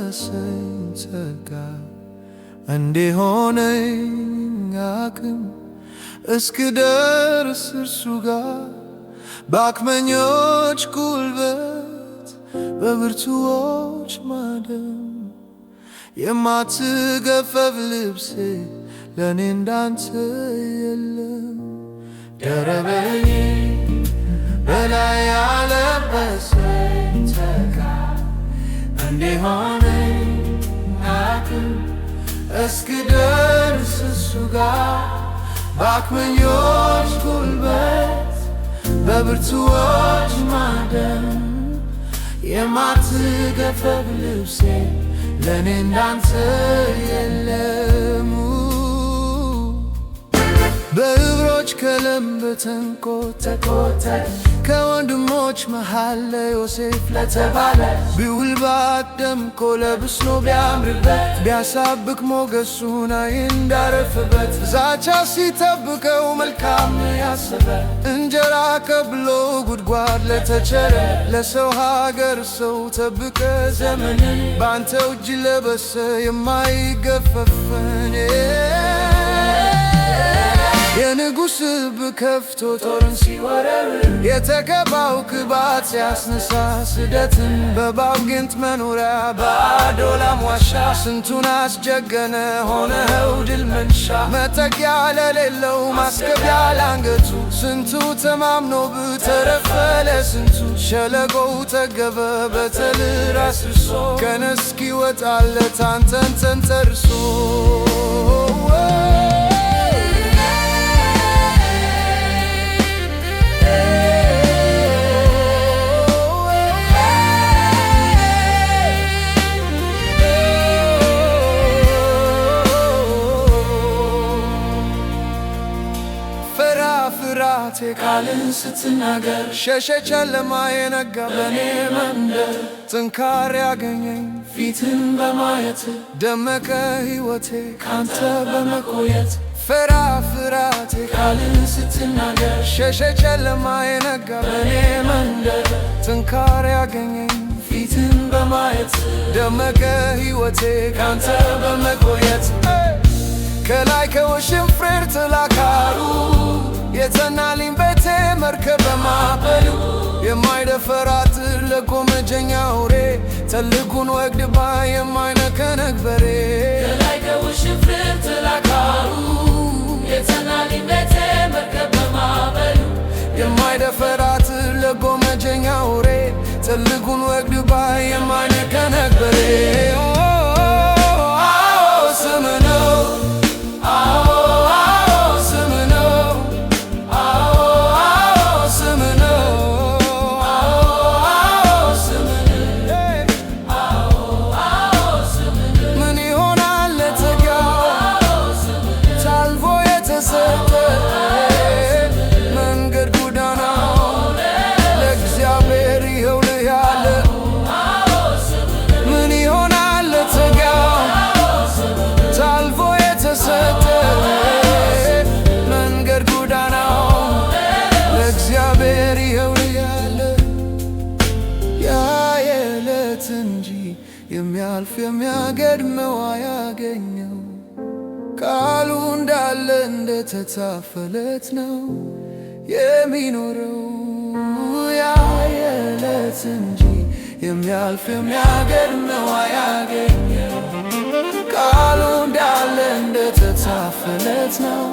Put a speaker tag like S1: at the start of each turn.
S1: ያላሰኝ ጸጋ እንዲሆነኝ አቅም እስክደርስ እርሱ ጋር በአቅመኞች ጉልበት በብርቱዎች ማደም የማትገፈፍ ልብሴ ለእኔ እንዳንተ የለም። ደረበኝ በላይ ያለበሰኝ ጸጋ እንዲሆነኝ አቅም እስክደርስ እሱ ጋር በአቅመኞች ጉልበት በብርቱዎች ማደም የማትገፈፍ ልብሴ ለእኔ እንዳንተ የለም። በዕብሮች ከለምብ ተንቆጠቆጠች ከወንድሞች መሃል ለዮሴፍ ለተባለ ቢውል ባደምቆ ለብሶ ቢያምርበት ቢያሳብቅ ሞገሱን እንዳረፈበት ዛቻ ሲጠብቀው መልካም ያሰበ እንጀራ ከብሎ ጉድጓድ ለተቸረ ለሰው ሀገር ሰው ጠብቀ ዘመንን በአንተው እጅ ለበሰ የማይገፈፈን የንጉሥ ልብ ከፍቶ ጦርን ሲወረውር የተቀባው ቅባት ሲያስነሳ ስደትን በእባብ ጊንጥ መኖሪያ በአዶላም ዋሻ ስንቱን አስጀገነ ሆነኸው ድል መንሻ መጠጊያ ለሌለው ማስገቢያ ላንገቱ ስንቱ ተማምኖብህ ተረፈ ለስንቱ ሸለቆው ጠገበ በተል ራስ ርሶ ቀን እስኪወጣለት አንተን ተንተርሶ ፍርሃቴ ቃልን ስትናገር ሸሸ ጨለማ የነጋ በኔ መንደር ጥንካሬ ያገኘኝ ፊትን በማየት ደመቀ ሕይወቴ ካንተ በመቆየት ፍርሃቴ ቃልን ስትናገር ሸሸ ጨለማ የነጋ በኔ መንደር ጥንካሬ ያገኘኝ ፊትን በማየት ደመቀ ሕይወቴ ካንተ በመቆየት ከላይ ከወሽንፍሬር ትላካሩ የተናልኝ ቤቴ መርከብ በማዕበሉ የማይደፈራት ለጎመጀኛ አውሬ ትልቁን ወግድባ የማይነከነክ በሬ
S2: ከላይ ከወሽንፍሬር ትላካሩ የተናልኝ ቤቴ መርከብ በማዕበሉ
S1: የማይደፈራት ለጎመጀኛ አውሬ ትልቁን ወግድባ የማይነከነክ በሬ የሚያልፍ የሚያገድመው አያገኘው ቃሉ እንዳለ እንደተጻፈለት ነው የሚኖረው ያ የዕለት እንጂ የሚያልፍ የሚያገድመው አያገኘው ቃሉ እንዳለ እንደተጻፈለት ነው